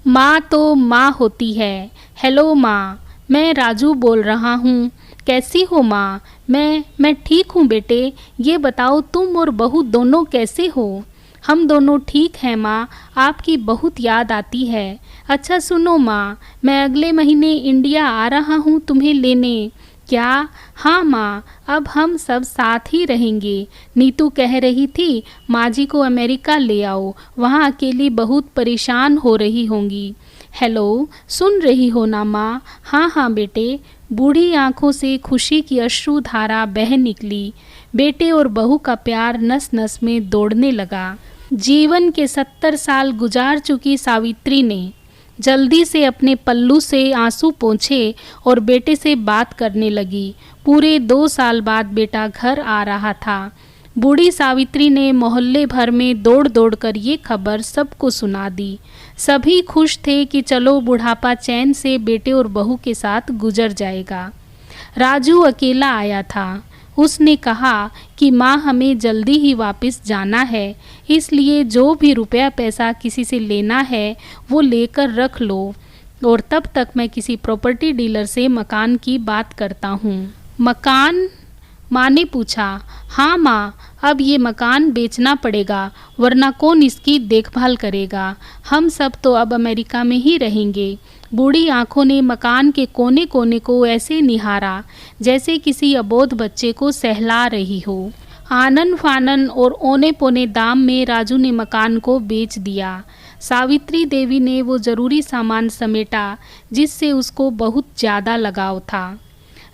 माँ तो माँ होती है। हेलो माँ, मैं राजू बोल रहा हूँ। कैसी हो माँ? मैं ठीक हूँ बेटे। ये बताओ तुम और बहू दोनों कैसे हो? हम दोनों ठीक हैं माँ, आपकी बहुत याद आती है। अच्छा सुनो माँ, मैं अगले महीने इंडिया आ रहा हूँ तुम्हें लेने। क्या? हाँ माँ, अब हम सब साथ ही रहेंगे। नीतू कह रही थी माँ जी को अमेरिका ले आओ, वहाँ अकेली बहुत परेशान हो रही होंगी। हेलो, सुन रही हो ना माँ? हाँ हाँ बेटे। बूढ़ी आंखों से खुशी की अश्रुधारा बह निकली। बेटे और बहू का प्यार नस नस में दौड़ने लगा। जीवन के 70 साल गुजार चुकी सावित्री ने जल्दी से अपने पल्लू से आंसू पोंछे और बेटे से बात करने लगी। पूरे 2 साल बाद बेटा घर आ रहा था। बूढ़ी सावित्री ने मोहल्ले भर में दौड़ दौड़ कर ये खबर सबको सुना दी। सभी खुश थे कि चलो बुढ़ापा चैन से बेटे और बहू के साथ गुजर जाएगा। राजू अकेला आया था। उसने कहा कि माँ हमें जल्दी ही वापस जाना है, इसलिए जो भी रुपया पैसा किसी से लेना है वो लेकर रख लो, और तब तक मैं किसी प्रॉपर्टी डीलर से मकान की बात करता हूँ। मकान? माँ ने पूछा। हाँ माँ, अब ये मकान बेचना पड़ेगा, वरना कौन इसकी देखभाल करेगा। हम सब तो अब अमेरिका में ही रहेंगे। बूढ़ी आंखों ने मकान के कोने कोने को ऐसे निहारा जैसे किसी अबोध बच्चे को सहला रही हो। आनन फानन और औने पौने दाम में राजू ने मकान को बेच दिया। सावित्री देवी ने वो ज़रूरी सामान समेटा जिससे उसको बहुत ज़्यादा लगाव था।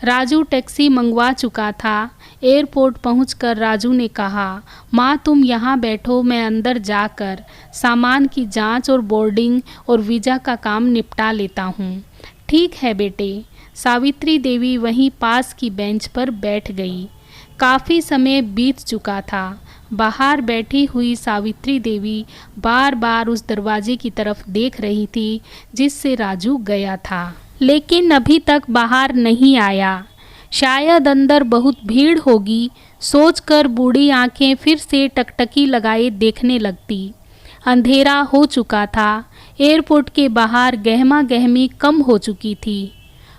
राजू टैक्सी मंगवा चुका था। एयरपोर्ट पहुंचकर राजू ने कहा, माँ तुम यहाँ बैठो, मैं अंदर जाकर सामान की जांच और बोर्डिंग और वीज़ा का काम निपटा लेता हूँ। ठीक है बेटे। सावित्री देवी वहीं पास की बेंच पर बैठ गई। काफ़ी समय बीत चुका था। बाहर बैठी हुई सावित्री देवी बार बार उस दरवाजे की तरफ देख रही थी जिससे राजू गया था, लेकिन अभी तक बाहर नहीं आया। शायद अंदर बहुत भीड़ होगी, सोचकर बूढ़ी आंखें फिर से टकटकी लगाए देखने लगती। अंधेरा हो चुका था। एयरपोर्ट के बाहर गहमा गहमी कम हो चुकी थी।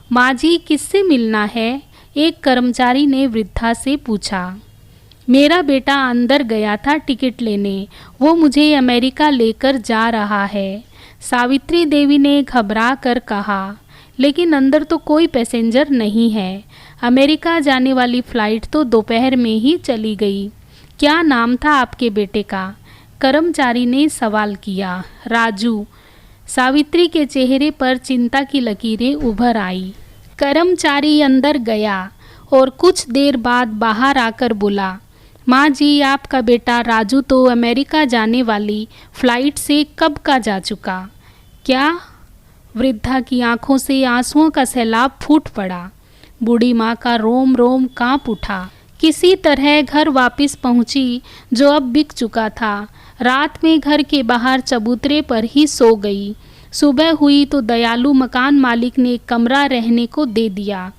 माँ जी किससे मिलना है? एक कर्मचारी ने वृद्धा से पूछा। मेरा बेटा अंदर गया था टिकट लेने, वो मुझे अमेरिका लेकर जा रहा है, सावित्री देवी ने घबरा कर कहा। लेकिन अंदर तो कोई पैसेंजर नहीं है। अमेरिका जाने वाली फ़्लाइट तो दोपहर में ही चली गई। क्या नाम था आपके बेटे का? कर्मचारी ने सवाल किया। राजू। सावित्री के चेहरे पर चिंता की लकीरें उभर आई। कर्मचारी अंदर गया और कुछ देर बाद बाहर आकर बोला, माँ जी आपका बेटा राजू तो अमेरिका जाने वाली फ़्लाइट से कब का जा चुका। क्या? वृद्धा की आंखों से आंसुओं का सैलाब फूट पड़ा। बूढ़ी माँ का रोम रोम कांप उठा। किसी तरह घर वापस पहुँची जो अब बिक चुका था। रात में घर के बाहर चबूतरे पर ही सो गई। सुबह हुई तो दयालु मकान मालिक ने कमरा रहने को दे दिया।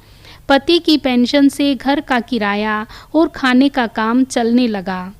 पति की पेंशन से घर का किराया और खाने का काम चलने लगा।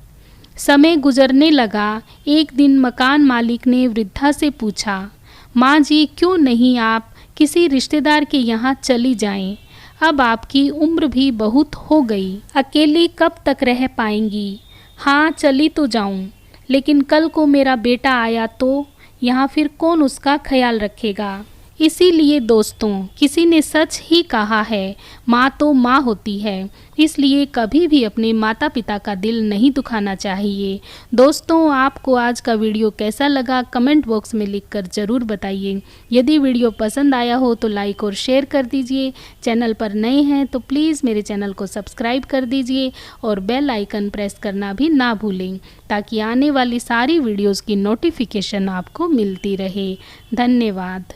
समय गुजरने लगा। एक दिन मकान मालिक ने वृद्धा से पूछा, माँ जी क्यों नहीं आप किसी रिश्तेदार के यहाँ चली जाएं? अब आपकी उम्र भी बहुत हो गई, अकेली कब तक रह पाएंगी? हाँ चली तो जाऊं, लेकिन कल को मेरा बेटा आया तो यहाँ फिर कौन उसका ख्याल रखेगा? इसीलिए दोस्तों, किसी ने सच ही कहा है, माँ तो माँ होती है। इसलिए कभी भी अपने माता पिता का दिल नहीं दुखाना चाहिए। दोस्तों, आपको आज का वीडियो कैसा लगा कमेंट बॉक्स में लिखकर ज़रूर बताइए। यदि वीडियो पसंद आया हो तो लाइक और शेयर कर दीजिए। चैनल पर नए हैं तो प्लीज़ मेरे चैनल को सब्सक्राइब कर दीजिए और बेल आइकन प्रेस करना भी ना भूलें, ताकि आने वाली सारी वीडियोज़ की नोटिफिकेशन आपको मिलती रहे। धन्यवाद।